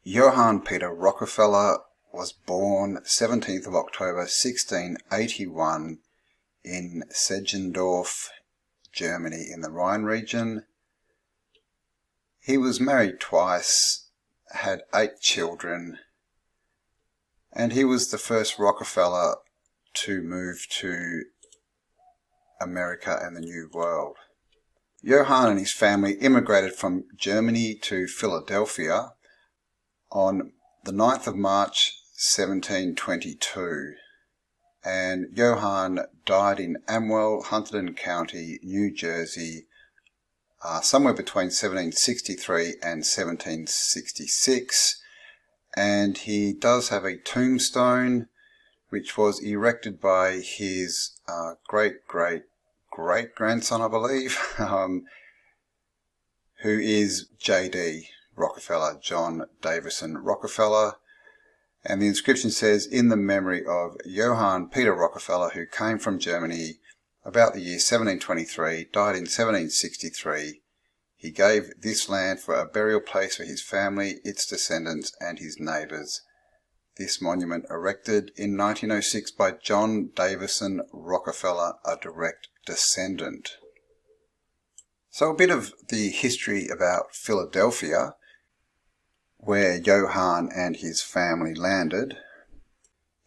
Johann Peter Rockefeller was born 17th of October 1681 in Seggendorf, Germany in the Rhine region. He was married twice, had 8 children, and he was the first Rockefeller to move to America and the New World. Johann and his family immigrated from Germany to Philadelphia on the 9th of March 1722, and Johann died in Amwell, Hunterdon County, New Jersey, somewhere between 1763 and 1766, and he does have a tombstone which was erected by his great-great-great-grandson, I believe, who is J.D. Rockefeller, John Davison Rockefeller, and the inscription says, "In the memory of Johann Peter Rockefeller, who came from Germany about the year 1723, died in 1763. He gave this land for a burial place for his family, its descendants, and his neighbours. This monument erected in 1906 by John Davison Rockefeller, a direct descendant." So a bit of the history about Philadelphia, where Johann and his family landed,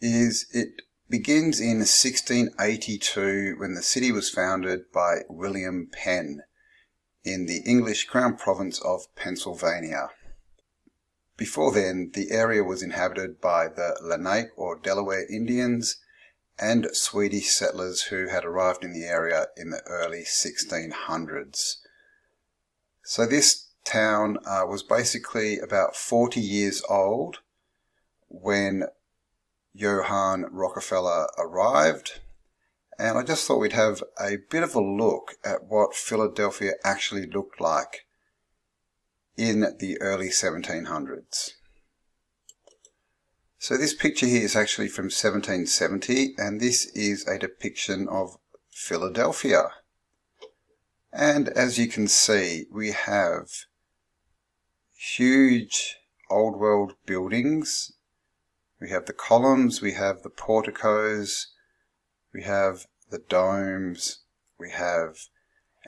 is it begins in 1682 when the city was founded by William Penn in the English Crown Province of Pennsylvania. Before then, the area was inhabited by the Lenape or Delaware Indians and Swedish settlers who had arrived in the area in the early 1600s. So this town was basically about 40 years old when Johann Rockefeller arrived, and I just thought we'd have a bit of a look at what Philadelphia actually looked like in the early 1700s. So this picture here is actually from 1770, and this is a depiction of Philadelphia. And as you can see, we have huge old world buildings. We have the columns, we have the porticos, we have the domes, we have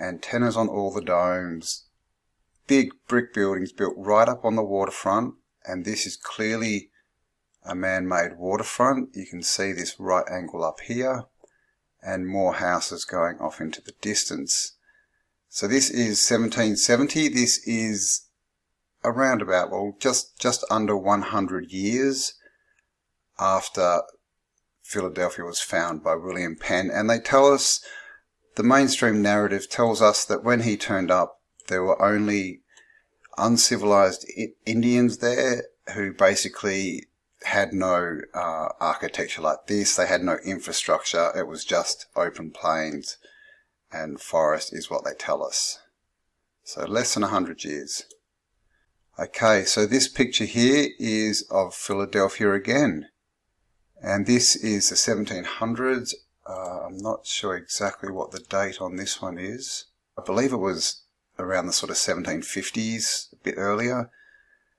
antennas on all the domes, big brick buildings built right up on the waterfront, and this is clearly a man-made waterfront. You can see this right angle up here, and more houses going off into the distance. So this is 1770. This is around about, well, just under 100 years after Philadelphia was found by William Penn, and they tell us, the mainstream narrative tells us that when he turned up, there were only uncivilized Indians there who basically had no architecture like this. They had no infrastructure. It was just open plains and forest is what they tell us. So less than 100 years. Okay, so this picture here is of Philadelphia again, and this is the 1700s. I'm not sure exactly what the date on this one is. I believe it was around the sort of 1750s, a bit earlier.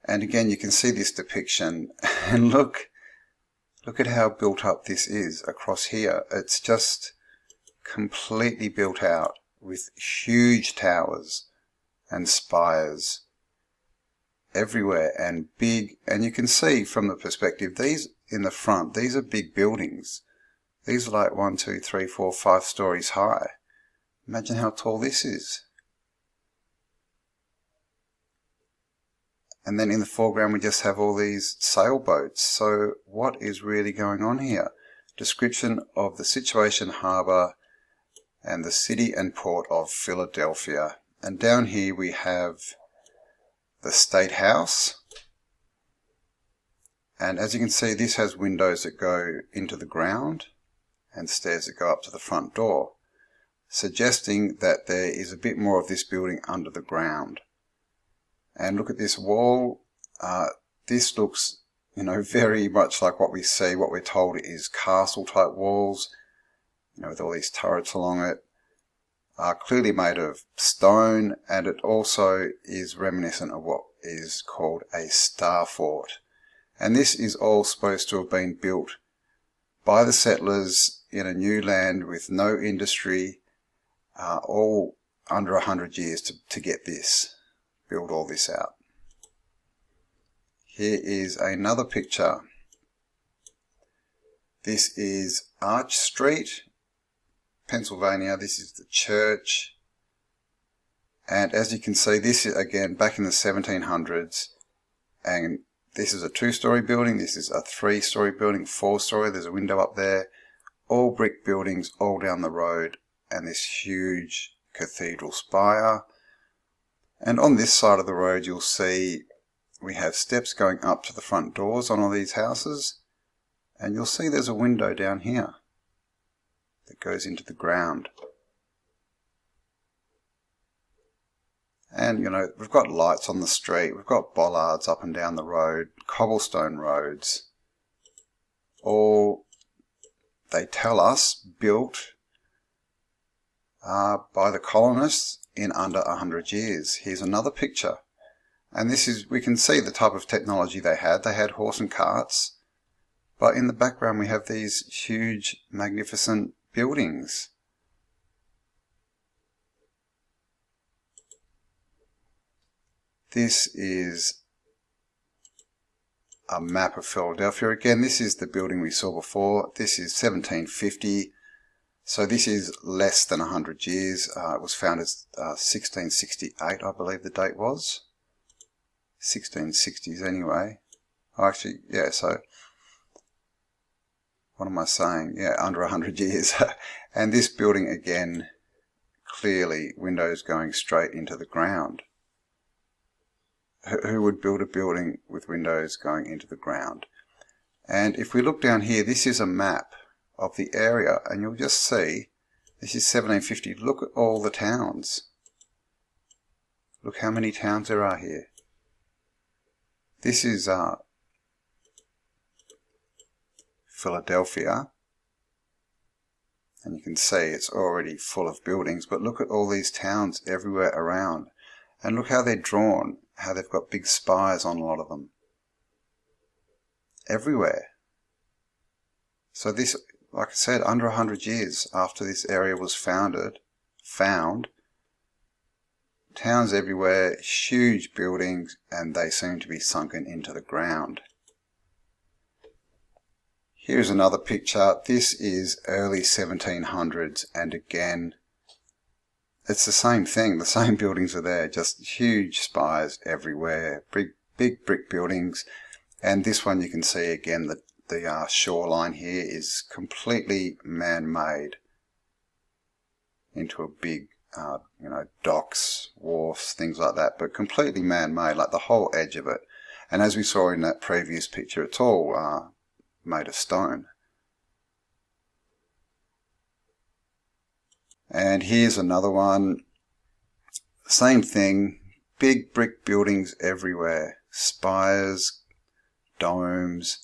And again, you can see this depiction, and look at how built up this is across here. It's just completely built out with huge towers and spires everywhere and big, and you can see from the perspective, these in the front, these are big buildings. These are like 1, 2, 3, 4, 5 stories high. Imagine how tall this is. And then in the foreground we just have all these sailboats. So what is really going on here? Description of the situation, harbour, and the city and port of Philadelphia. And down here we have the State House, and as you can see, this has windows that go into the ground and stairs that go up to the front door, suggesting that there is a bit more of this building under the ground. And look at this wall. This looks, very much like what we see, what we're told is castle type walls. with all these turrets along it, are clearly made of stone, and it also is reminiscent of what is called a star fort. And this is all supposed to have been built by the settlers in a new land with no industry, all under 100 years to get this, build all this out. Here is another picture. This is Arch Street, Pennsylvania. This is the church. And as you can see, this is again back in the 1700s. And this is a 2-story building. This is a 3-story building, 4-story. There's a window up there. All brick buildings all down the road. And this huge cathedral spire. And on this side of the road, you'll see we have steps going up to the front doors on all these houses. And you'll see there's a window down here that goes into the ground. And, we've got lights on the street. We've got bollards up and down the road, cobblestone roads. All, they tell us, built by the colonists in under 100 years. Here's another picture. And this is, we can see the type of technology they had. They had horse and carts. But in the background we have these huge, magnificent buildings. This is a map of Philadelphia. Again, this is the building we saw before. This is 1750. So this is less than 100 years. It was founded 1668, I believe the date was. 1660s anyway. Oh, actually, yeah, so what am I saying? Yeah, under 100 years. And this building, again, clearly windows going straight into the ground. Who would build a building with windows going into the ground? And if we look down here, this is a map of the area, and you'll just see, this is 1750. Look at all the towns. Look how many towns there are here. This is Philadelphia, and you can see it's already full of buildings, but look at all these towns everywhere around, and look how they're drawn, how they've got big spires on a lot of them everywhere. So this, like I said, under 100 years after this area was found, towns everywhere, huge buildings, and they seem to be sunken into the ground. Here's another picture. This is early 1700s, and again, it's the same thing. The same buildings are there, just huge spires everywhere, big brick buildings. And this one you can see again that the shoreline here is completely man-made into a big, docks, wharfs, things like that, but completely man-made, like the whole edge of it. And as we saw in that previous picture, it's all made of stone. And here's another one. Same thing. Big brick buildings everywhere. Spires, domes.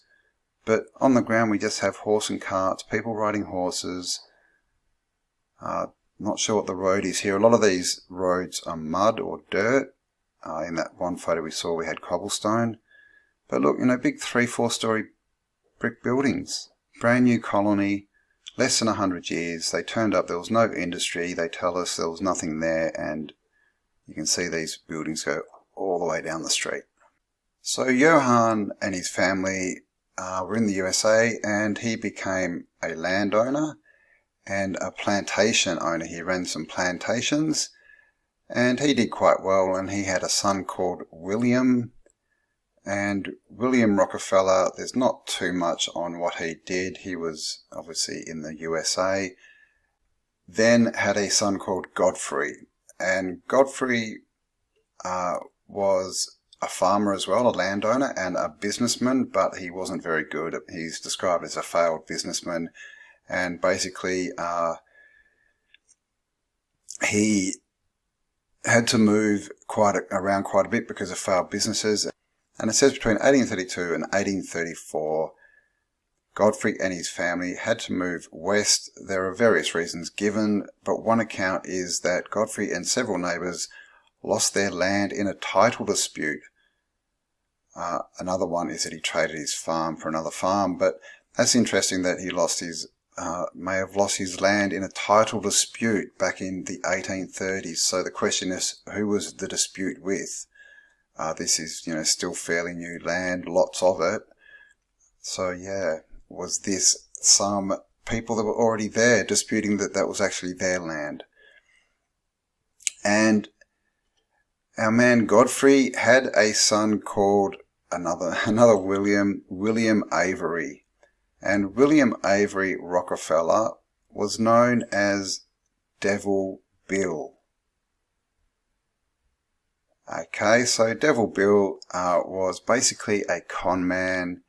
But on the ground we just have horse and carts, people riding horses. Not sure what the road is here. A lot of these roads are mud or dirt. In that one photo we saw we had cobblestone. But look, big 3-4 story brick buildings. Brand new colony. Less than 100 years. They turned up. There was no industry. They tell us there was nothing there. And you can see these buildings go all the way down the street. So Johann and his family were in the USA, and he became a landowner and a plantation owner. He ran some plantations, and he did quite well, and he had a son called William. And William Rockefeller, there's not too much on what he did. He was obviously in the USA. Then had a son called Godfrey. And Godfrey was a farmer as well, a landowner and a businessman, but he wasn't very good. He's described as a failed businessman. And basically he had to move around quite a bit because of failed businesses. And it says between 1832 and 1834, Godfrey and his family had to move west. There are various reasons given, but one account is that Godfrey and several neighbours lost their land in a title dispute. Another one is that he traded his farm for another farm, but that's interesting that he may have lost his land in a title dispute back in the 1830s. So the question is, who was the dispute with? This is, still fairly new land, lots of it. So yeah, was this some people that were already there disputing that was actually their land? And our man Godfrey had a son called another William Avery. And William Avery Rockefeller was known as Devil Bill. Okay, so Devil Bill was basically a con man,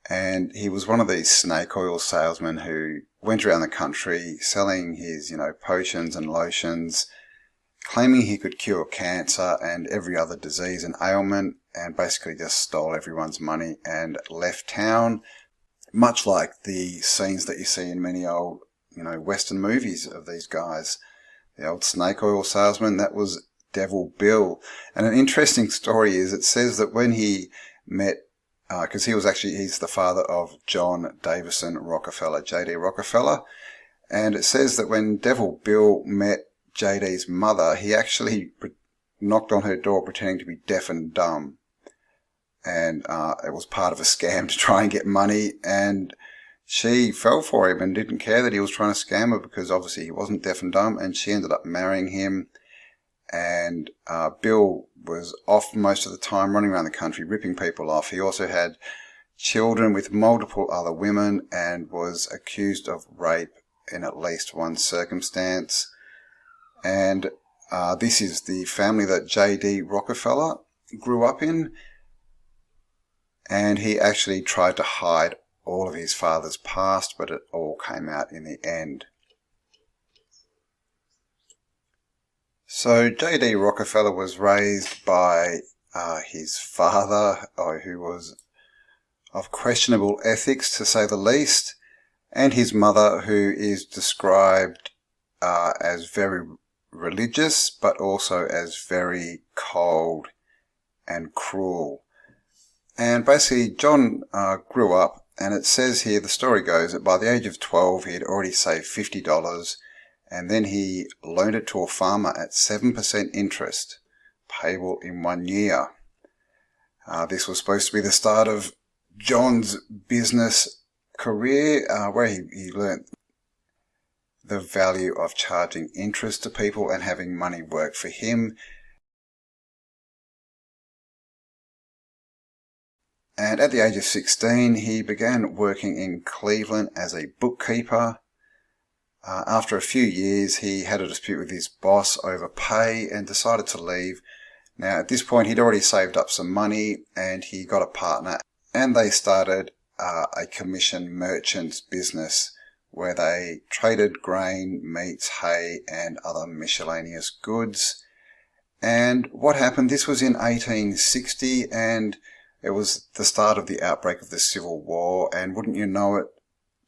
and he was one of these snake oil salesmen who went around the country selling his, potions and lotions, claiming he could cure cancer and every other disease and ailment, and basically just stole everyone's money and left town, much like the scenes that you see in many old, Western movies of these guys. The old snake oil salesman, that was Devil Bill. And an interesting story is, it says that when he met, because he's the father of John Davison Rockefeller, J.D. Rockefeller, and it says that when Devil Bill met J.D.'s mother, he actually knocked on her door pretending to be deaf and dumb. And it was part of a scam to try and get money, and she fell for him and didn't care that he was trying to scam her, because obviously he wasn't deaf and dumb, and she ended up marrying him. And Bill was off most of the time, running around the country ripping people off. He also had children with multiple other women and was accused of rape in at least one circumstance. And this is the family that J.D. Rockefeller grew up in. And he actually tried to hide all of his father's past, but it all came out in the end. So J.D. Rockefeller was raised by his father, who was of questionable ethics, to say the least, and his mother, who is described as very religious, but also as very cold and cruel. And basically, John grew up, and it says here, the story goes that by the age of 12, he had already saved $50, and then he loaned it to a farmer at 7% interest, payable in 1 year. This was supposed to be the start of John's business career, where he learnt the value of charging interest to people and having money work for him. And at the age of 16, he began working in Cleveland as a bookkeeper. After a few years, he had a dispute with his boss over pay and decided to leave. Now, at this point, he'd already saved up some money, and he got a partner, and they started a commission merchants business where they traded grain, meats, hay, and other miscellaneous goods. And what happened? This was in 1860, and it was the start of the outbreak of the Civil War, and wouldn't you know it,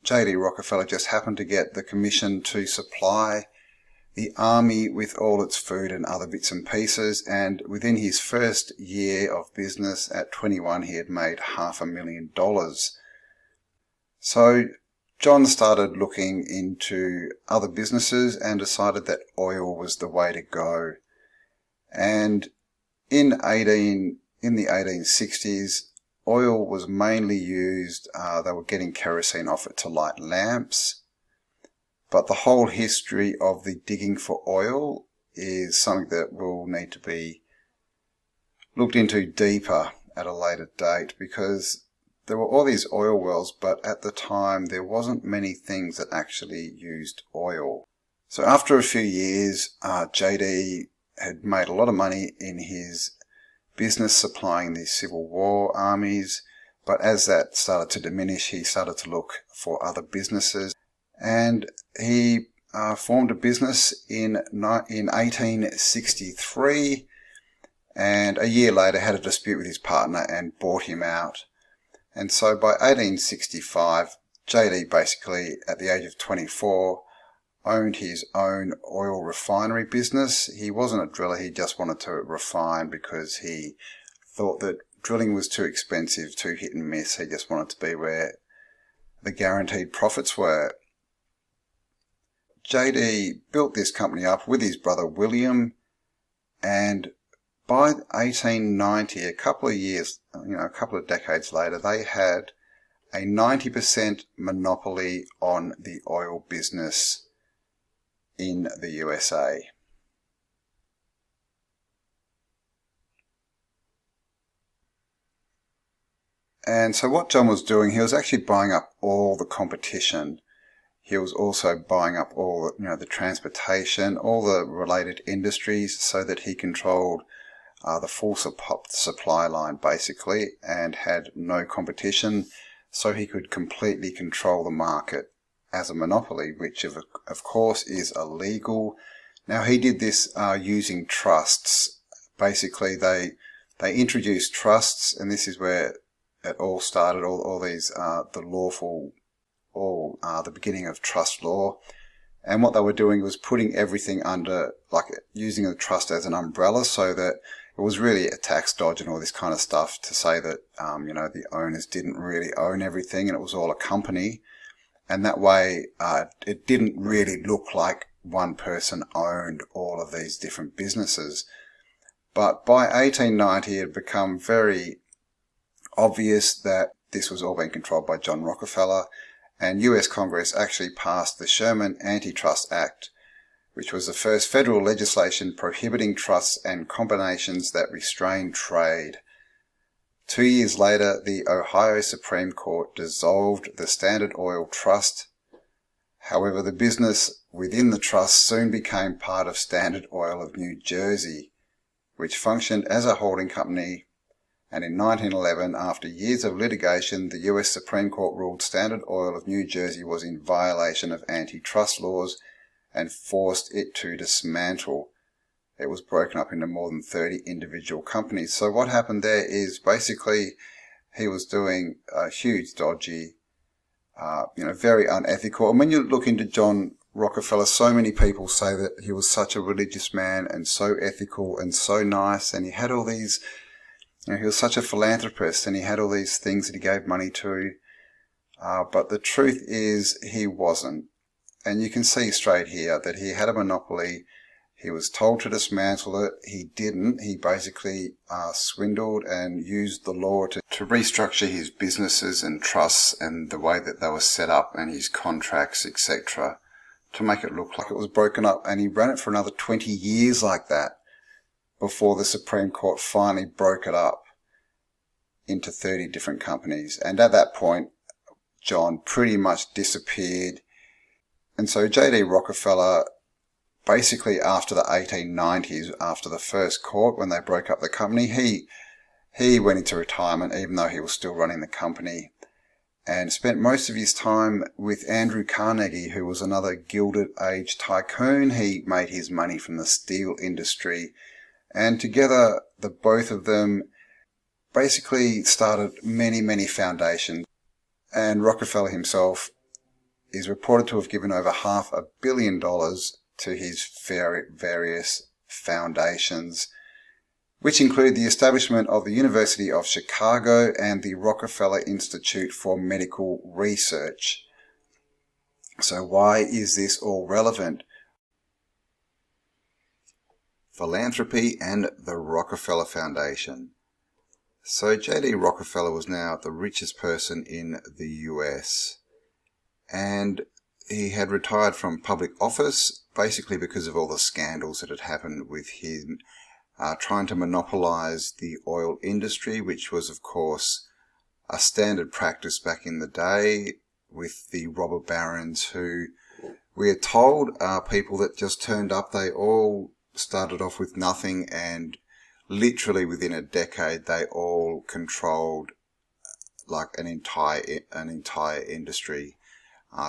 J.D. Rockefeller just happened to get the commission to supply the army with all its food and other bits and pieces, and within his first year of business at 21, he had made $500,000. So John started looking into other businesses and decided that oil was the way to go. And in the 1860s, oil was mainly used, they were getting kerosene off it to light lamps. But the whole history of the digging for oil is something that will need to be looked into deeper at a later date, because there were all these oil wells, but at the time there wasn't many things that actually used oil. So after a few years, JD had made a lot of money in his business supplying the Civil War armies, but as that started to diminish, he started to look for other businesses, and he formed a business in 1863, and a year later had a dispute with his partner and bought him out. And so by 1865, JD basically, at the age of 24, owned his own oil refinery business. He wasn't a driller, he just wanted to refine because he thought that drilling was too expensive, too hit and miss. He just wanted to be where the guaranteed profits were. JD built this company up with his brother William, and by 1890, a couple of decades later, they had a 90% monopoly on the oil business in the USA. And so what John was doing, he was actually buying up all the competition. He was also buying up all, the transportation, all the related industries, so that he controlled the full supply line basically, and had no competition, so he could completely control the market as a monopoly, which of course is illegal. Now he did this using trusts. Basically they introduced trusts, and this is where it all started, all these, the beginning of trust law. And what they were doing was putting everything under, like using a trust as an umbrella, so that it was really a tax dodge and all this kind of stuff to say that, the owners didn't really own everything and it was all a company. And that way, it didn't really look like one person owned all of these different businesses. But by 1890, it had become very obvious that this was all being controlled by John Rockefeller, and US Congress actually passed the Sherman Antitrust Act, which was the first federal legislation prohibiting trusts and combinations that restrain trade. 2 years later, the Ohio Supreme Court dissolved the Standard Oil Trust. However, the business within the trust soon became part of Standard Oil of New Jersey, which functioned as a holding company. And in 1911, after years of litigation, the US Supreme Court ruled Standard Oil of New Jersey was in violation of antitrust laws and forced it to dismantle. It was broken up into more than 30 individual companies. So what happened there is basically he was doing a huge dodgy, very unethical. And when you look into John Rockefeller, so many people say that he was such a religious man and so ethical and so nice, and he had all these, he was such a philanthropist and he had all these things that he gave money to. But the truth is he wasn't. And you can see straight here that he had a monopoly. He was told to dismantle it. He didn't. He basically swindled and used the law to restructure his businesses and trusts and the way that they were set up and his contracts, etc., to make it look like it was broken up. And he ran it for another 20 years like that before the Supreme Court finally broke it up into 30 different companies. And at that point, John pretty much disappeared. And so J.D. Rockefeller, basically after the 1890s, after the first court, when they broke up the company, he went into retirement, even though he was still running the company, and spent most of his time with Andrew Carnegie, who was another Gilded Age tycoon. He made his money from the steel industry, and together the both of them basically started many, many foundations. And Rockefeller himself is reported to have given over $500 million to his various foundations, which include the establishment of the University of Chicago and the Rockefeller Institute for Medical Research. So why is this all relevant? Philanthropy and the Rockefeller Foundation. So J.D. Rockefeller was now the richest person in the US, and he had retired from public office basically because of all the scandals that had happened with him trying to monopolize the oil industry, which was of course a standard practice back in the day with the robber barons, who we are told are people that just turned up. They all started off with nothing, and literally within a decade they all controlled like an entire industry.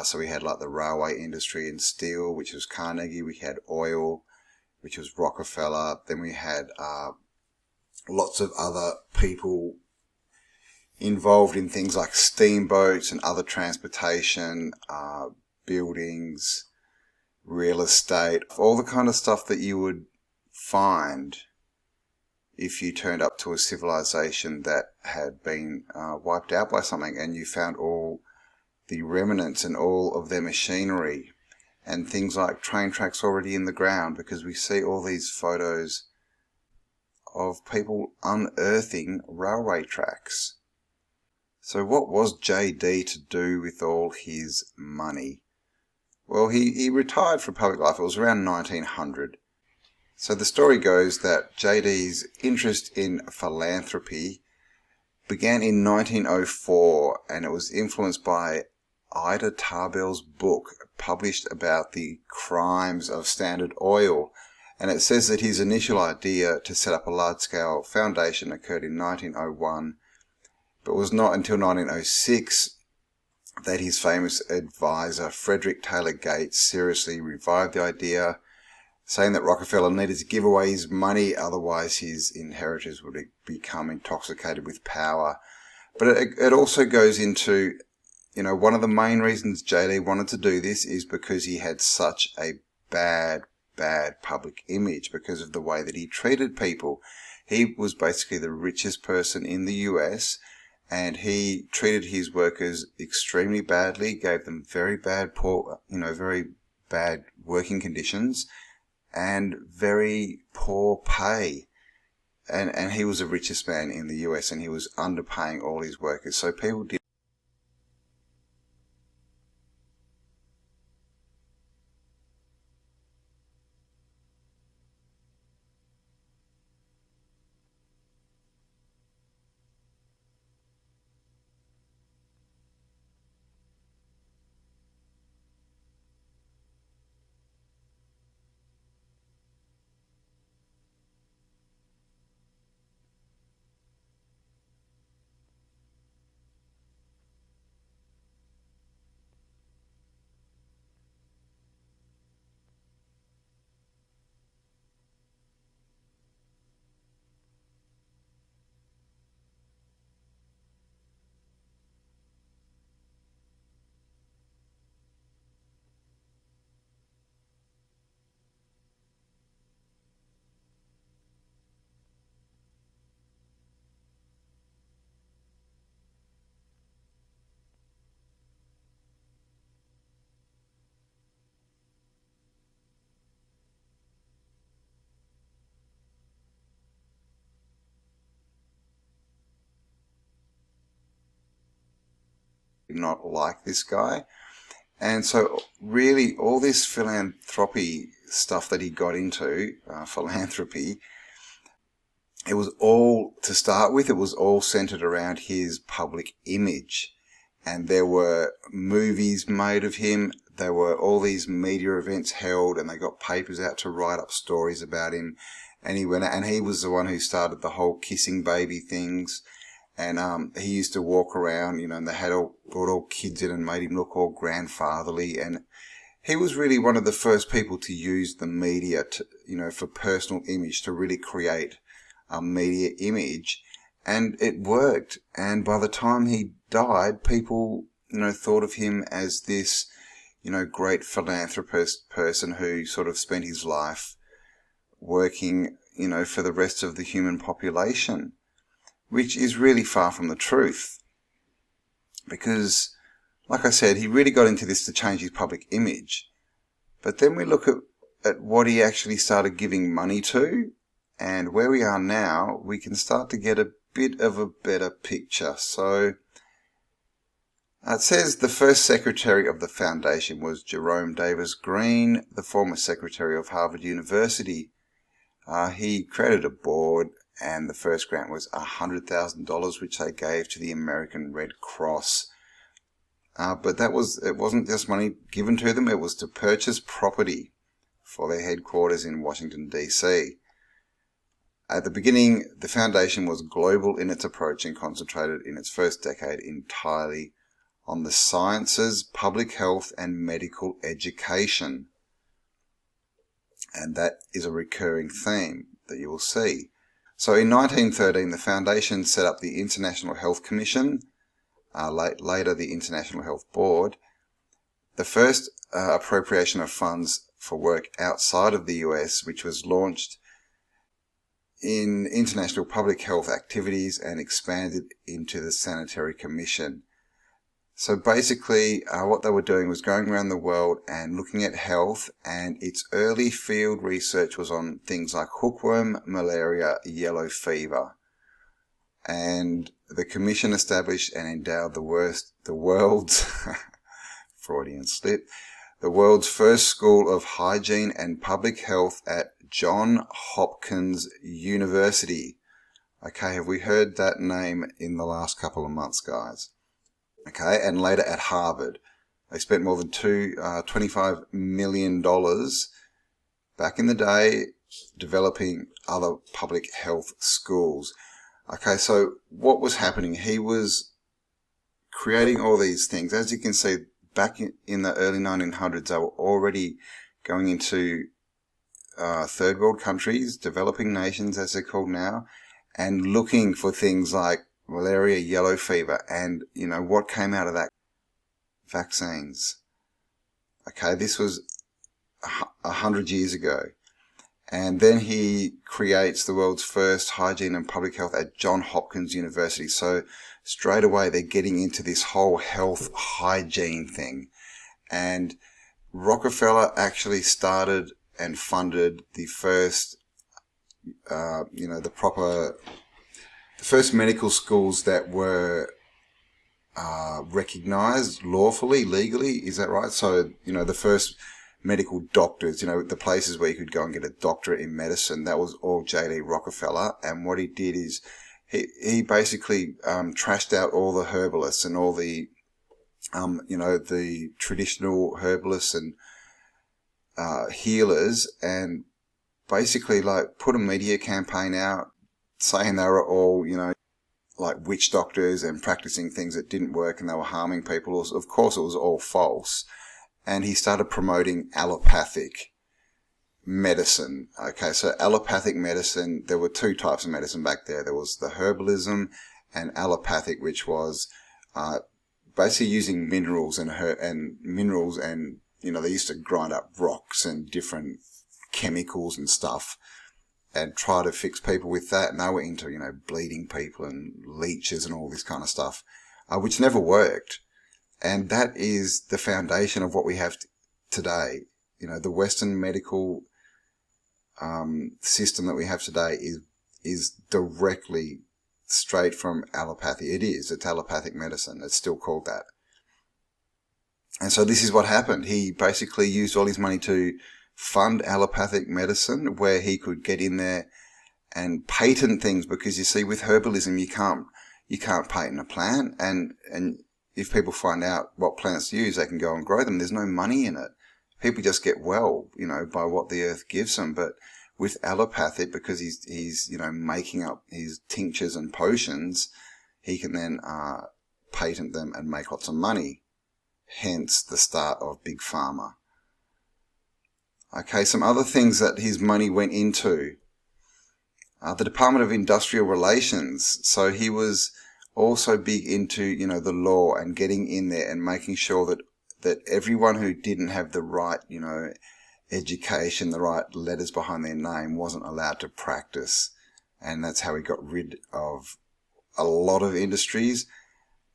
So we had like the railway industry and steel, which was Carnegie. We had oil, which was Rockefeller. Then we had lots of other people involved in things like steamboats and other transportation, buildings, real estate, all the kind of stuff that you would find if you turned up to a civilization that had been wiped out by something, and you found all the remnants and all of their machinery and things like train tracks already in the ground, because we see all these photos of people unearthing railway tracks. So what was JD to do with all his money? Well, he retired from public life. It was around 1900. So the story goes that JD's interest in philanthropy began in 1904, and it was influenced by Ida Tarbell's book published about the crimes of Standard Oil. And it says that his initial idea to set up a large-scale foundation occurred in 1901, but it was not until 1906 that his famous advisor, Frederick Taylor Gates, seriously revived the idea, saying that Rockefeller needed to give away his money, otherwise his inheritors would become intoxicated with power. But it also goes into, one of the main reasons JD wanted to do this is because he had such a bad public image because of the way that he treated people. He was basically the richest person in the US, and he treated his workers extremely badly, gave them very bad working conditions and very poor pay. And he was the richest man in the US, and he was underpaying all his workers. So people did not like this guy. And so really all this philanthropy stuff that he got into, philanthropy, it was all, to start with, it was all centered around his public image. And there were movies made of him. There were all these media events held, and they got papers out to write up stories about him. And he went out, and he was the one who started the whole kissing baby things. And he used to walk around, and they had brought all kids in and made him look all grandfatherly. And he was really one of the first people to use the media to, for personal image, to really create a media image. And it worked. And by the time he died, people, thought of him as this, great philanthropist person who sort of spent his life working, for the rest of the human population, which is really far from the truth. Because, like I said, he really got into this to change his public image. But then we look at what he actually started giving money to, and where we are now, we can start to get a bit of a better picture. So it says the first secretary of the foundation was Jerome Davis Green, the former secretary of Harvard University. He created a board, and the first grant was $100,000, which they gave to the American Red Cross. But it wasn't just money given to them, it was to purchase property for their headquarters in Washington, D.C. At the beginning, the foundation was global in its approach and concentrated in its first decade entirely on the sciences, public health, and medical education. And that is a recurring theme that you will see. So in 1913, the foundation set up the International Health Commission, later the International Health Board, the first appropriation of funds for work outside of the US, which was launched in international public health activities and expanded into the Sanitary Commission. So basically, what they were doing was going around the world and looking at health, and its early field research was on things like hookworm, malaria, yellow fever. And the commission established and endowed the world's Freudian slip, the world's first school of hygiene and public health at Johns Hopkins University. Okay, have we heard that name in the last couple of months, guys? Okay, and later at Harvard. They spent more than $25 million back in the day developing other public health schools. Okay, so what was happening? He was creating all these things. As you can see, back in the early 1900s, they were already going into third world countries, developing nations as they're called now, and looking for things like malaria, yellow fever, and what came out of that? Vaccines. Okay, this was 100 years ago. And then he creates the world's first hygiene and public health at Johns Hopkins University. So straight away they're getting into this whole health hygiene thing. And Rockefeller actually started and funded the first, the first medical schools that were recognized lawfully, legally. Is that right? So, the first medical doctors, the places where you could go and get a doctorate in medicine, that was all J.D. Rockefeller. And what he did is he basically trashed out all the herbalists and all the, the traditional herbalists and healers, and basically put a media campaign out saying they were all, like witch doctors and practicing things that didn't work and they were harming people. Of course, it was all false. And he started promoting allopathic medicine. Okay, so allopathic medicine, there were two types of medicine back there. There was the herbalism and allopathic, which was basically using minerals and they used to grind up rocks and different chemicals and stuff and try to fix people with that. And they were into, bleeding people and leeches and all this kind of stuff, which never worked. And that is the foundation of what we have today. The Western medical system that we have today is directly straight from allopathy. It's allopathic medicine. It's still called that. And so this is what happened. He basically used all his money to fund allopathic medicine, where he could get in there and patent things, because you see, with herbalism you can't patent a plant, and if people find out what plants to use, they can go and grow them. There's no money in it. People just get well, by what the earth gives them. But with allopathic, because he's making up his tinctures and potions, he can then patent them and make lots of money. Hence the start of Big Pharma. Okay, some other things that his money went into. The Department of Industrial Relations. So he was also big into, the law and getting in there and making sure that everyone who didn't have the right, education, the right letters behind their name, wasn't allowed to practice. And that's how he got rid of a lot of industries.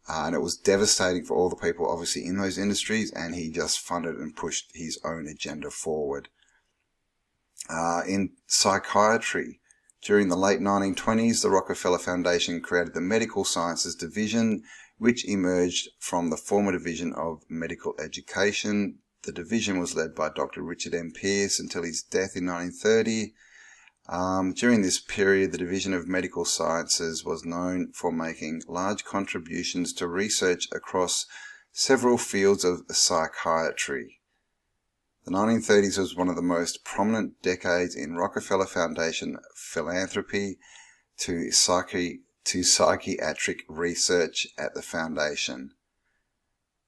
And it was devastating for all the people obviously in those industries, and he just funded and pushed his own agenda forward. In psychiatry, during the late 1920s, the Rockefeller Foundation created the Medical Sciences Division, which emerged from the former Division of Medical Education. The division was led by Dr. Richard M. Pierce until his death in 1930. During this period, the Division of Medical Sciences was known for making large contributions to research across several fields of psychiatry. The 1930s was one of the most prominent decades in Rockefeller Foundation philanthropy to psychiatric research at the foundation.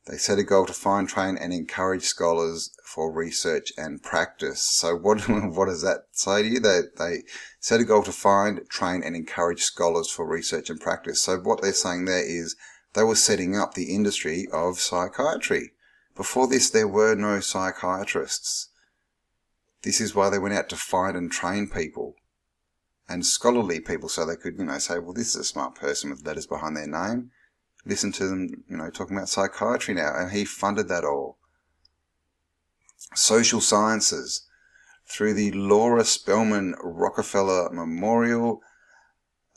They set a goal to find, train and encourage scholars for research and practice. So what does that say to you? They set a goal to find, train and encourage scholars for research and practice. So what they're saying there is they were setting up the industry of psychiatry. Before this, there were no psychiatrists. This is why they went out to find and train people and scholarly people, so they could, say, well, this is a smart person with letters behind their name. Listen to them, talking about psychiatry now, and he funded that all. Social sciences, through the Laura Spelman Rockefeller Memorial,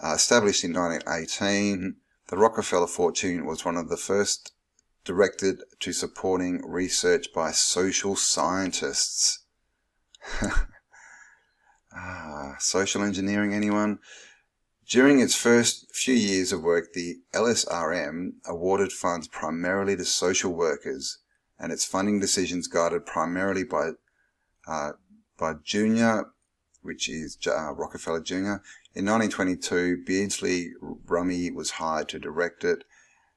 established in 1918, the Rockefeller fortune was one of the first directed to supporting research by social scientists. Social engineering, anyone? During its first few years of work, the LSRM awarded funds primarily to social workers, and its funding decisions guided primarily by Junior, which is Rockefeller Jr. In 1922, Beardsley Rummy was hired to direct it,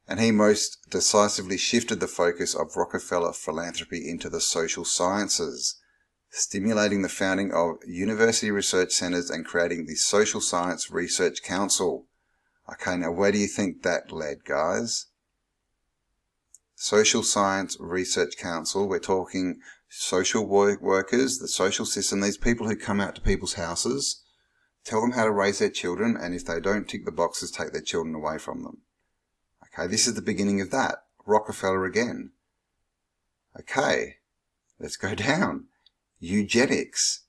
and he most decisively shifted the focus of Rockefeller philanthropy into the social sciences, stimulating the founding of university research centers and creating the Social Science Research Council. Okay, now where do you think that led, guys? Social Science Research Council, we're talking social workers, the social system, these people who come out to people's houses, tell them how to raise their children, and if they don't tick the boxes, take their children away from them. Okay, this is the beginning of that. Rockefeller again. Okay, let's go down. Eugenics.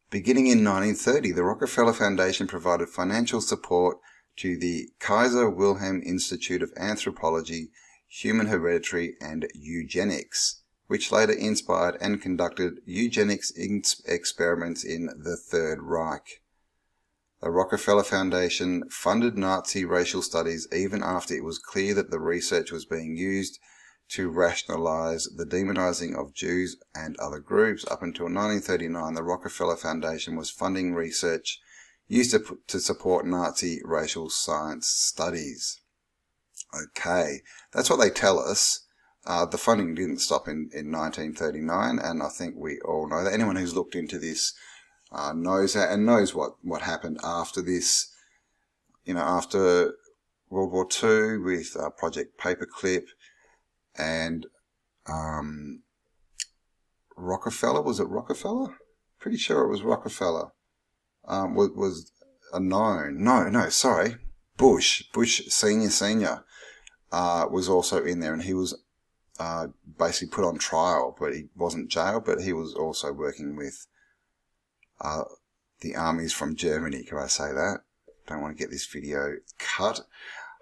Beginning in 1930, the Rockefeller Foundation provided financial support to the Kaiser Wilhelm Institute of Anthropology, Human Hereditary and Eugenics, which later inspired and conducted eugenics experiments in the Third Reich. The Rockefeller Foundation funded Nazi racial studies even after it was clear that the research was being used to rationalize the demonizing of Jews and other groups. Up until 1939, the Rockefeller Foundation was funding research used to support Nazi racial science studies. Okay, that's what they tell us. The funding didn't stop in 1939, and I think we all know that. Anyone who's looked into this knows that, and knows what happened after this. After World War II with Project Paperclip and Rockefeller. Was it Rockefeller? Pretty sure it was Rockefeller. Was a known. No, sorry. Bush Senior was also in there, and he was basically put on trial, but he wasn't jailed, but he was also working with the armies from Germany. Can I say that? Don't want to get this video cut.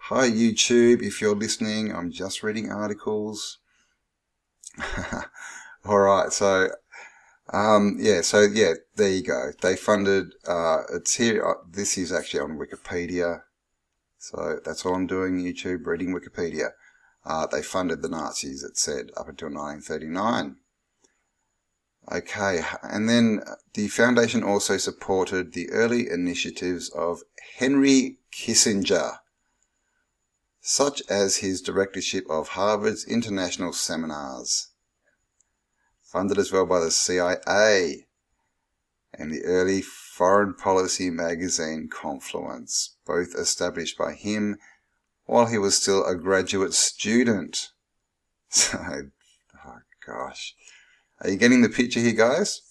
Hi YouTube, if you're listening, I'm just reading articles. Alright, so there you go. They funded, it's here, this is actually on Wikipedia. So that's all I'm doing, YouTube, reading Wikipedia. They funded the Nazis, it said, up until 1939. Okay, and then the foundation also supported the early initiatives of Henry Kissinger, such as his directorship of Harvard's international seminars, funded as well by the CIA and the early foreign policy magazine Confluence, both established by him while he was still a graduate student. So, oh gosh. Are you getting the picture here, guys?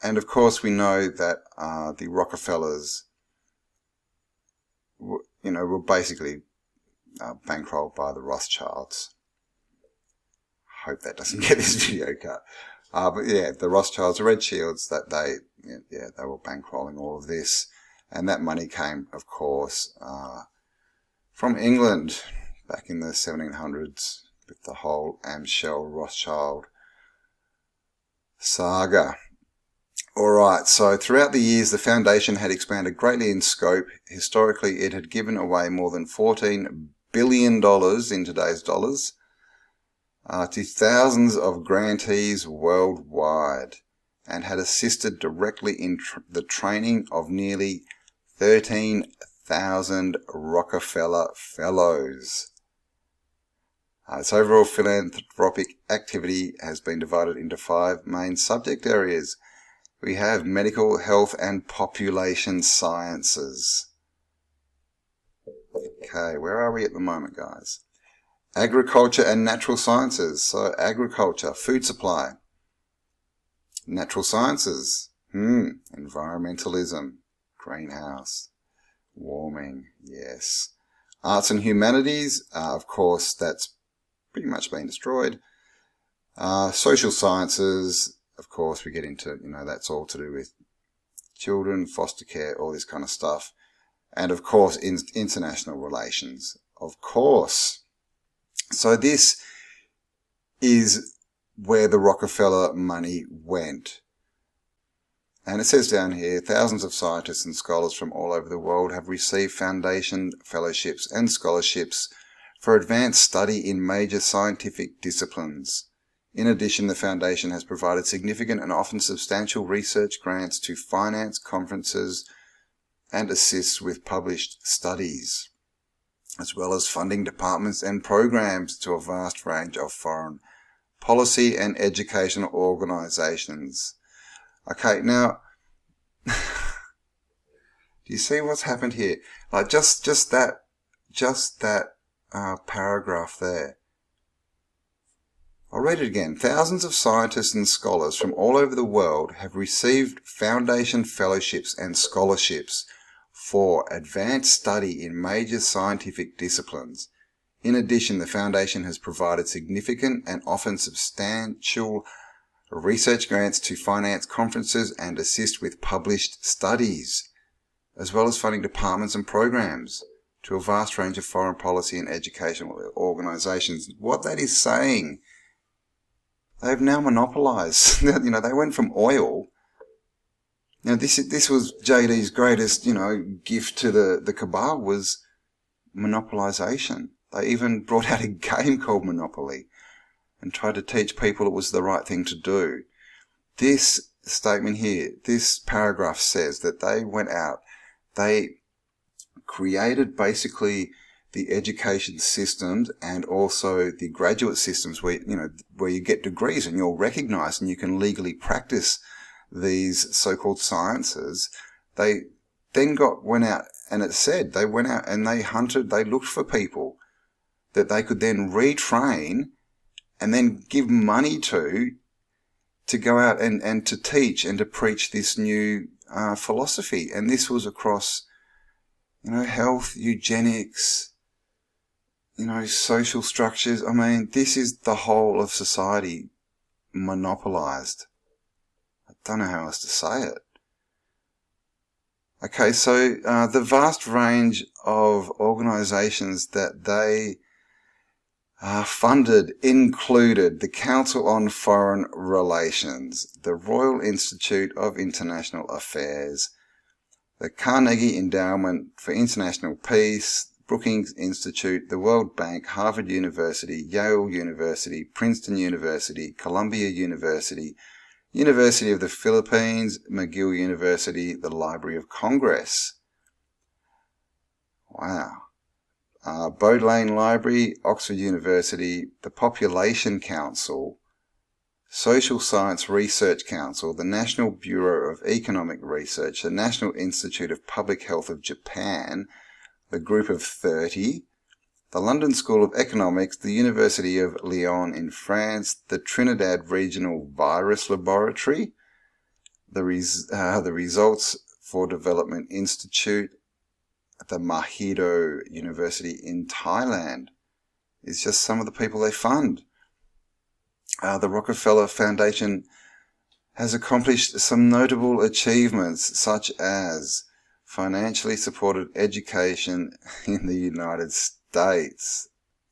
And of course we know that the Rockefellers were basically bankrolled by the Rothschilds. Hope that doesn't get this video cut. But yeah, the Rothschilds, the Red Shields, that they were bankrolling all of this, and that money came, of course, from England back in the 1700s with the whole Amschel Rothschild saga. Alright, so throughout the years, the foundation had expanded greatly in scope. Historically, it had given away more than $14 billion in today's dollars to thousands of grantees worldwide, and had assisted directly in the training of nearly 13,000 Rockefeller Fellows. Its overall philanthropic activity has been divided into 5 main subject areas. We have medical, health, and population sciences. Okay, where are we at the moment, guys? Agriculture and natural sciences. So agriculture, food supply. Natural sciences, environmentalism, greenhouse, warming, yes. Arts and humanities, of course, that's pretty much been destroyed. Social sciences, of course, we get into, that's all to do with children, foster care, all this kind of stuff. And of course, international relations, of course. So this is where the Rockefeller money went. And it says down here, thousands of scientists and scholars from all over the world have received foundation fellowships and scholarships for advanced study in major scientific disciplines. In addition, the foundation has provided significant and often substantial research grants to finance conferences and assists with published studies, as well as funding departments and programs to a vast range of foreign policy and educational organizations. Okay, now, do you see what's happened here? Like just that paragraph there. I'll read it again. Thousands of scientists and scholars from all over the world have received foundation fellowships and scholarships for advanced study in major scientific disciplines. In addition, the foundation has provided significant and often substantial research grants to finance conferences and assist with published studies, as well as funding departments and programs to a vast range of foreign policy and educational organizations. What that is saying, they've now monopolized. They went from oil. Now, this was JD's greatest, gift to the cabal was monopolization. They even brought out a game called Monopoly and tried to teach people it was the right thing to do. This statement here, this paragraph says that they went out, they created basically the education systems and also the graduate systems where you get degrees and you're recognized and you can legally practice these so-called sciences. They then went out, and it said they went out and they hunted, they looked for people that they could then retrain and then give money to go out and to teach and to preach this new philosophy. And this was across, health, eugenics, social structures. I mean, this is the whole of society monopolized. I don't know how else to say it. Okay, so the vast range of organizations that they funded included the Council on Foreign Relations, the Royal Institute of International Affairs, the Carnegie Endowment for International Peace, Brookings Institute, the World Bank, Harvard University, Yale University, Princeton University, Columbia University, University of the Philippines, McGill University, the Library of Congress. Wow. Bodleian Library, Oxford University, the Population Council, Social Science Research Council, the National Bureau of Economic Research, the National Institute of Public Health of Japan, the Group of 30, the London School of Economics, the University of Lyon in France, the Trinidad Regional Virus Laboratory, the Results for Development Institute, the Mahidol University in Thailand. It's just some of the people they fund. The Rockefeller Foundation has accomplished some notable achievements, such as financially supported education in the United States.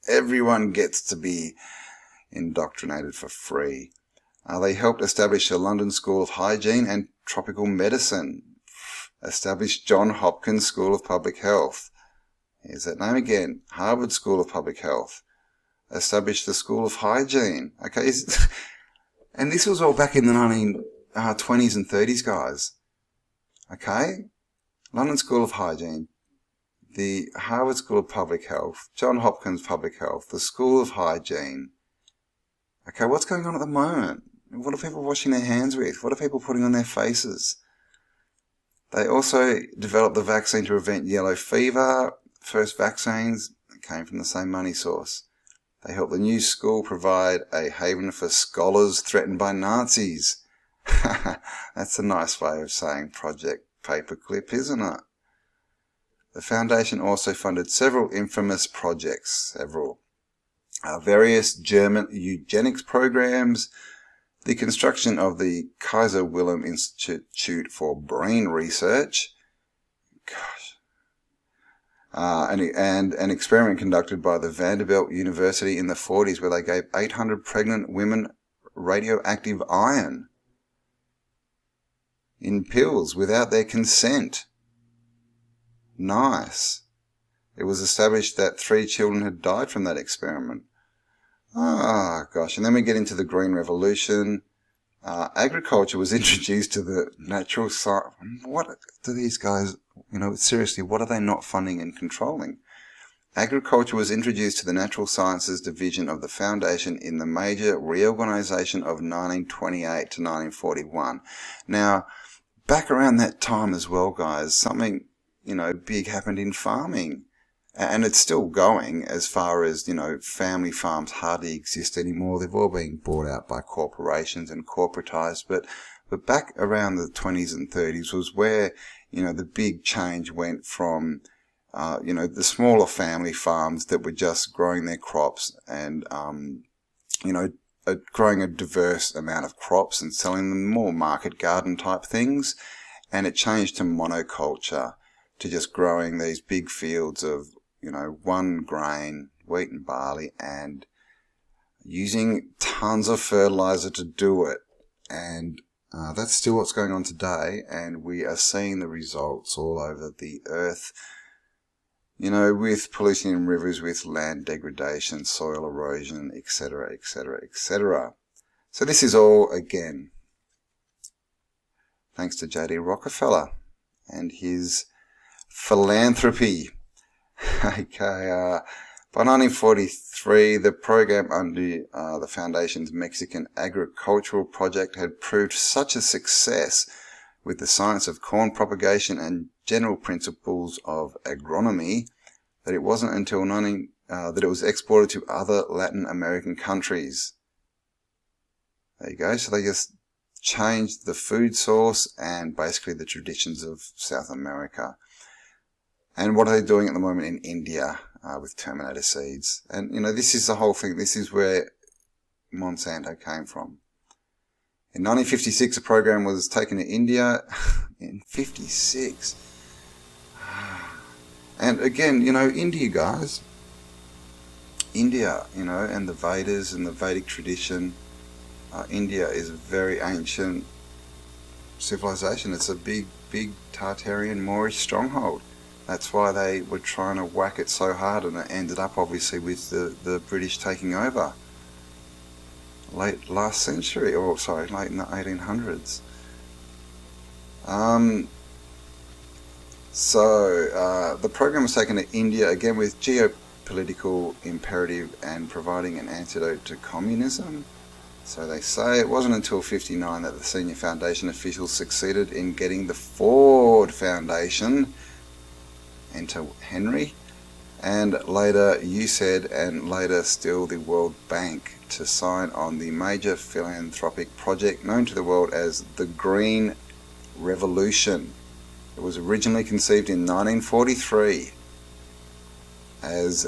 Everyone gets to be indoctrinated for free. They helped establish the London School of Hygiene and Tropical Medicine, established Johns Hopkins School of Public Health. Here's that name again, Harvard School of Public Health, established the School of Hygiene. Okay, and this was all back in the 1920s and 30s, guys. Okay, London School of Hygiene, the Harvard School of Public Health, Johns Hopkins Public Health, the School of Hygiene. Okay, what's going on at the moment? What are people washing their hands with? What are people putting on their faces? They also developed the vaccine to prevent yellow fever. First vaccines came from the same money source. They helped the new school provide a haven for scholars threatened by Nazis. That's a nice way of saying Project Paperclip, isn't it? The foundation also funded several infamous projects, various German eugenics programs, the construction of the Kaiser Wilhelm Institute for Brain Research, and an experiment conducted by the Vanderbilt University in the 40s where they gave 800 pregnant women radioactive iron in pills without their consent. Nice. It was established that 3 children had died from that experiment. Ah, gosh. And then we get into the Green Revolution. Agriculture was introduced to the natural science. What do these guys, seriously, what are they not funding and controlling? Agriculture was introduced to the Natural Sciences Division of the Foundation in the major reorganization of 1928 to 1941. Now, back around that time as well, guys, something big happened in farming. And it's still going as far as, family farms hardly exist anymore. They've all been bought out by corporations and corporatized. But back around the 20s and 30s was where, the big change went from, the smaller family farms that were just growing their crops and, growing a diverse amount of crops and selling them more market garden type things. And it changed to monoculture, to just growing these big fields of, one grain, wheat and barley, and using tons of fertilizer to do it. And that's still what's going on today, and we are seeing the results all over the earth, with pollution in rivers, with land degradation, soil erosion, etc., etc., etc. So this is all, again, thanks to J.D. Rockefeller and his philanthropy. Okay, by 1943, the program under the Foundation's Mexican agricultural project had proved such a success with the science of corn propagation and general principles of agronomy that it wasn't until that it was exported to other Latin American countries. There you go. So they just changed the food source and basically the traditions of South America. And what are they doing at the moment in India with Terminator seeds? And, this is the whole thing. This is where Monsanto came from. In 1956, a program was taken to India. In 56. And again, India, guys. India, and the Vedas and the Vedic tradition. India is a very ancient civilization. It's a big, big Tartarian Moorish stronghold. That's why they were trying to whack it so hard, and it ended up obviously with the British taking over late last century, late in the 1800s. So the program was taken to India, again with geopolitical imperative and providing an antidote to communism. So they say it wasn't until 59 that the senior foundation officials succeeded in getting the Ford Foundation into Henry, and later USAID, and later still the World Bank, to sign on the major philanthropic project known to the world as the Green Revolution. It was originally conceived in 1943 as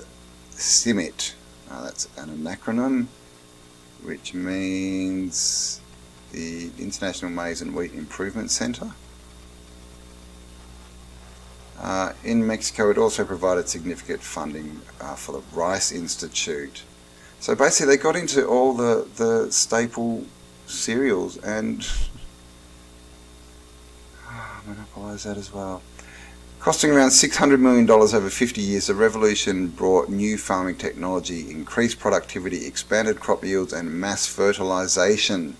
CIMIT. That's an acronym which means the International Maize and Wheat Improvement Center. In Mexico, it also provided significant funding for the Rice Institute. So basically, they got into all the staple cereals and monopolized that as well. Costing around $600 million over 50 years, the revolution brought new farming technology, increased productivity, expanded crop yields, and mass fertilization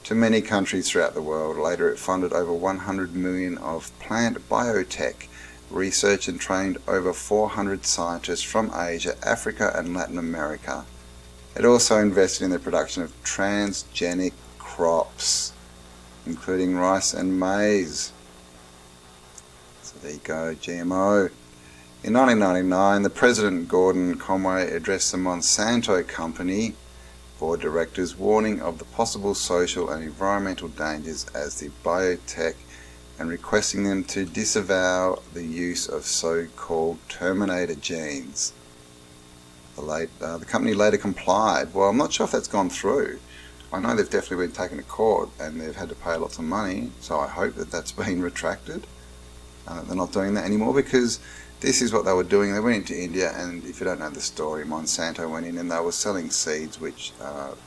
to many countries throughout the world. Later, it funded over $100 million of plant biotech researched and trained over 400 scientists from Asia, Africa and Latin America. It also invested in the production of transgenic crops, including rice and maize. So there you go, GMO. In 1999, the President Gordon Conway addressed the Monsanto Company board directors, warning of the possible social and environmental dangers as the biotech and requesting them to disavow the use of so-called terminator genes. The company later complied. Well, I'm not sure if that's gone through. I know they've definitely been taken to court and they've had to pay lots of money, so I hope that that's been retracted. They're not doing that anymore, because this is what they were doing. They went into India, and if you don't know the story, Monsanto went in and they were selling seeds which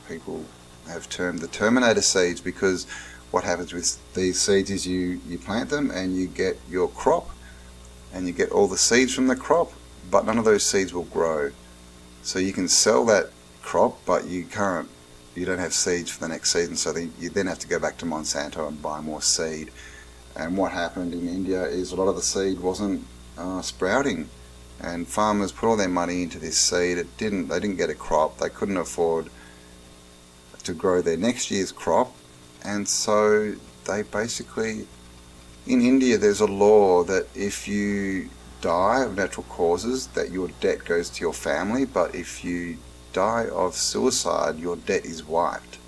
people have termed the terminator seeds, because what happens with these seeds is you plant them and you get your crop and you get all the seeds from the crop, but none of those seeds will grow. So you can sell that crop, but you don't have seeds for the next season, so you then have to go back to Monsanto and buy more seed. And what happened in India is a lot of the seed wasn't sprouting, and farmers put all their money into this seed. They didn't get a crop. They couldn't afford to grow their next year's crop, and so they basically, in India there's a law that if you die of natural causes, that your debt goes to your family, but if you die of suicide, your debt is wiped.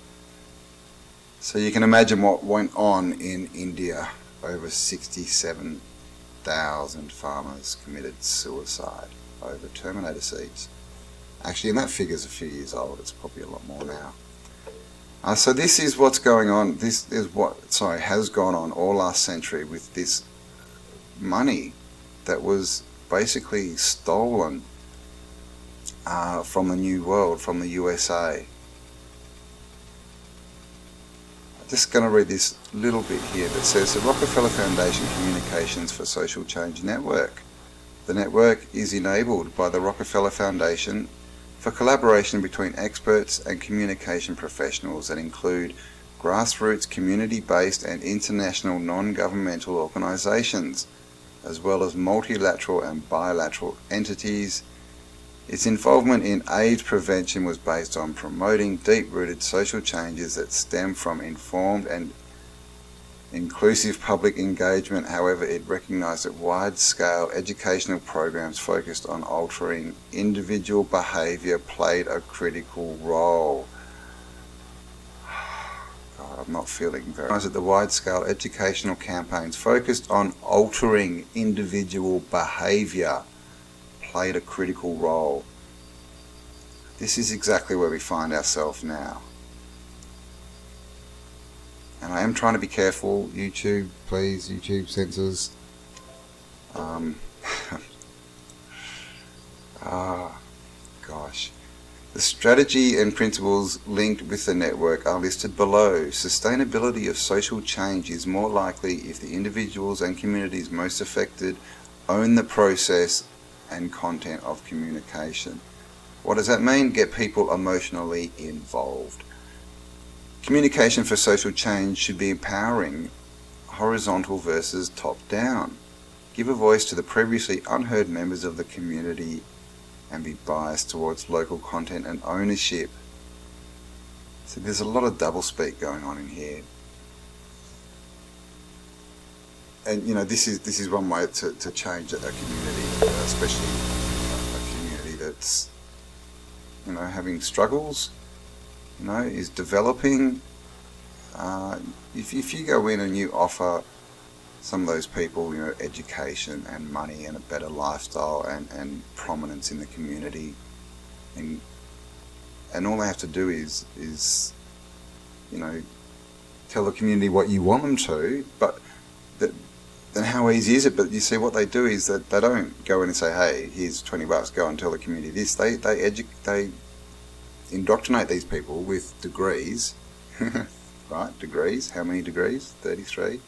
So you can imagine what went on in India. Over 67,000 farmers committed suicide over terminator seeds. Actually, and that figure's a few years old. It's probably a lot more now. So this is what's going on. This is what has gone on all last century with this money that was basically stolen from the New World, from the USA. Just going to read this little bit here that says the Rockefeller Foundation Communications for Social Change Network. The network is enabled by the Rockefeller Foundation for collaboration between experts and communication professionals that include grassroots, community-based and international non-governmental organizations, as well as multilateral and bilateral entities. Its involvement in AIDS prevention was based on promoting deep-rooted social changes that stem from informed and inclusive public engagement. However, it recognized that wide-scale educational programs focused on altering individual behavior played a critical role. God, I'm not feeling very... That the wide-scale educational campaigns focused on altering individual behavior played a critical role. This is exactly where we find ourselves now. And I am trying to be careful. YouTube, please, YouTube censors. Gosh. The strategy and principles linked with the network are listed below. Sustainability of social change is more likely if the individuals and communities most affected own the process and content of communication. What does that mean? Get people emotionally involved. Communication for social change should be empowering, horizontal versus top-down. Give a voice to the previously unheard members of the community and be biased towards local content and ownership. So there's a lot of doublespeak going on in here. And you know, this is one way to change a community, especially a community that's, you know, having struggles, you know, is developing. If you go in and you offer some of those people, you know, education and money and a better lifestyle and prominence in the community, and all they have to do is you know, tell the community what you want them to, but then how easy is it? But you see, what they do is that they don't go in and say, hey, here's $20, go and tell the community this. They indoctrinate these people with degrees, right? Degrees. How many degrees? 33.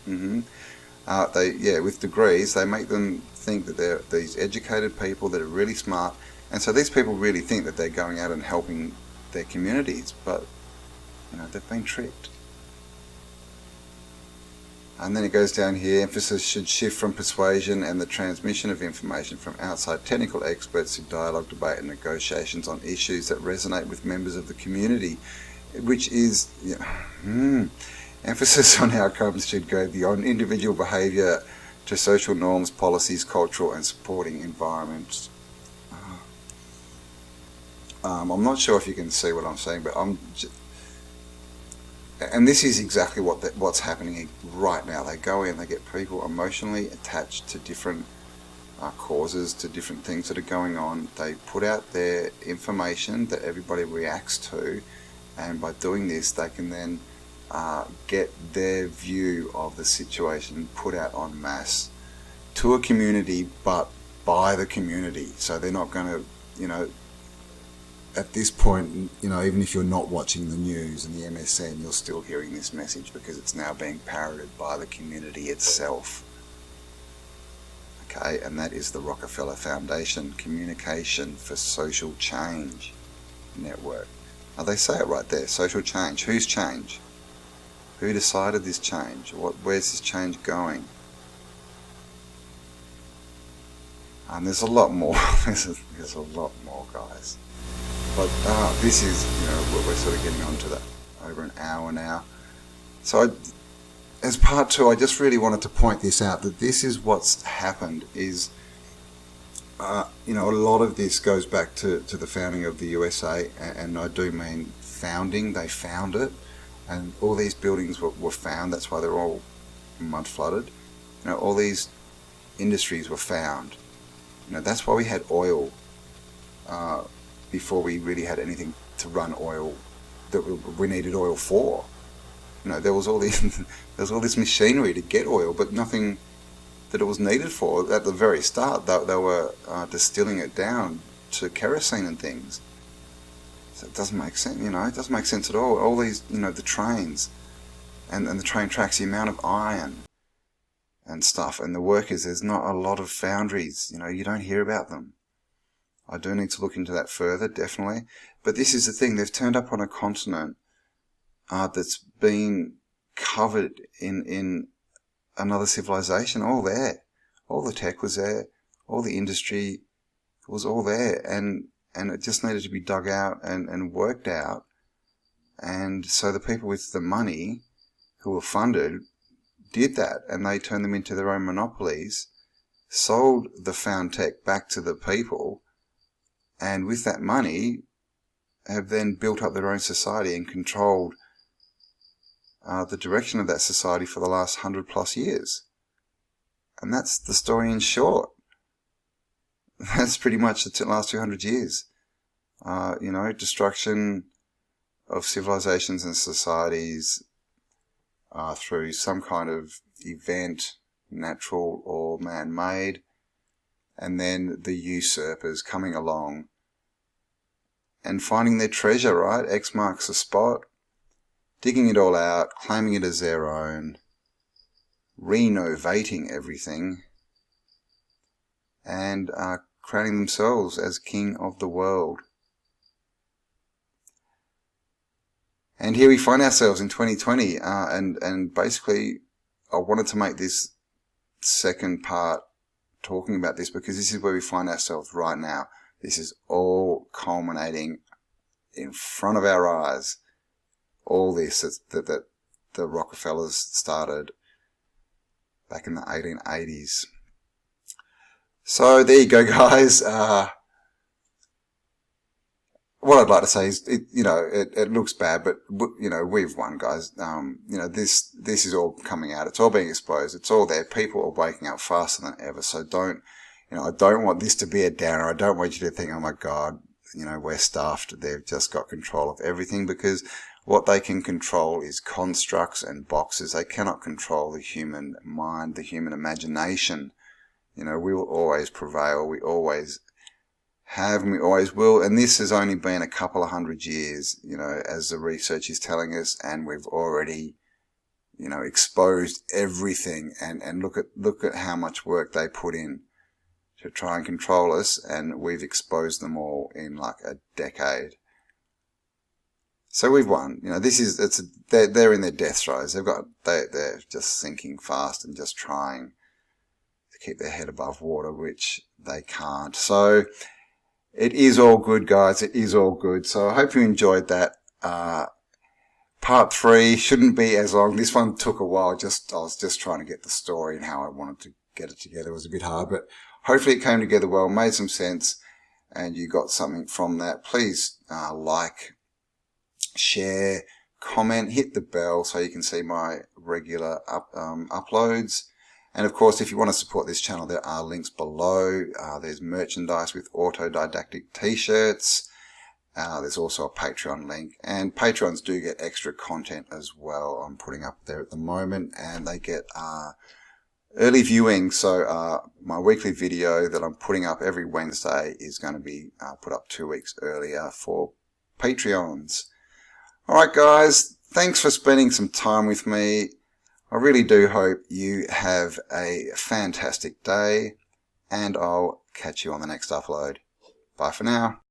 With degrees, they make them think that they're these educated people that are really smart, and so these people really think that they're going out and helping their communities, but you know, they've been tricked. And then it goes down here, emphasis should shift from persuasion and the transmission of information from outside technical experts to dialogue, debate and negotiations on issues that resonate with members of the community, which is, emphasis on outcomes should go beyond individual behaviour to social norms, policies, cultural and supporting environments. I'm not sure if you can see what I'm saying, but and this is exactly what's happening right now. They go in, they get people emotionally attached to different causes, to different things that are going on. They put out their information that everybody reacts to, and by doing this, they can then get their view of the situation put out en masse to a community, but by the community. So they're not going to, at this point, even if you're not watching the news and the MSN, you're still hearing this message because it's now being parroted by the community itself. Okay, and that is the Rockefeller Foundation Communication for Social Change Network. Now they say it right there, social change. Whose change? Who decided this change? Where's this change going? And there's a lot more. there's a lot more, guys. But this is, we're sort of getting on to that over an hour now. So as part two, I just really wanted to point this out, that this is what's happened is, a lot of this goes back to the founding of the USA, and I do mean founding. They found it, and all these buildings were found. That's why they're all mud flooded. All these industries were found. That's why we had oil before we really had anything to run oil that we needed oil for. There was all this machinery to get oil, but nothing that it was needed for. At the very start, they were distilling it down to kerosene and things. So it doesn't make sense, it doesn't make sense at all. All these, the trains and the train tracks, the amount of iron and stuff, and the workers, there's not a lot of foundries, you don't hear about them. I do need to look into that further, definitely. But this is the thing, they've turned up on a continent that's been covered in another civilization, all there. All the tech was there, all the industry was all there, and it just needed to be dug out and worked out. And so the people with the money who were funded did that, and they turned them into their own monopolies, sold the found tech back to the people, and with that money have then built up their own society and controlled the direction of that society for the last 100+ years. And that's the story in short. That's pretty much the last 200 years. Destruction of civilizations and societies through some kind of event, natural or man-made, and then the usurpers coming along and finding their treasure, right? X marks the spot, digging it all out, claiming it as their own, renovating everything, and crowning themselves as king of the world. And here we find ourselves in 2020, and basically I wanted to make this second part talking about this because this is where we find ourselves right now. This is all culminating in front of our eyes. All this that the Rockefellers started back in the 1880s. So there you go, guys. What I'd like to say is, it looks bad, but we've won, guys. This is all coming out. It's all being exposed. It's all there. People are waking up faster than ever. So I don't want this to be a downer. I don't want you to think, oh my God, we're stuffed. They've just got control of everything, because what they can control is constructs and boxes. They cannot control the human mind, the human imagination. We will always prevail. We always have, and we always will. And this has only been a couple of 100 years, as the research is telling us, and we've already, exposed everything. And look at how much work they put in to try and control us, and we've exposed them all in like a decade. So we've won. You know, they're in their death throes. They're just sinking fast and just trying to keep their head above water, which they can't. So it is all good, guys. It is all good. So I hope you enjoyed that. Part 3 shouldn't be as long. This one took a while. I was just trying to get the story and how I wanted to get it together. It was a bit hard, but hopefully it came together well, made some sense, and you got something from that. Please like, share, comment, hit the bell so you can see my regular uploads. And of course, if you want to support this channel, there are links below. There's merchandise with autodidactic t-shirts. There's also a Patreon link, and Patrons do get extra content as well I'm putting up there at the moment, and they get early viewing. So my weekly video that I'm putting up every Wednesday is going to be put up 2 weeks earlier for Patreons. Alright guys, thanks for spending some time with me. I really do hope you have a fantastic day, and I'll catch you on the next upload. Bye for now.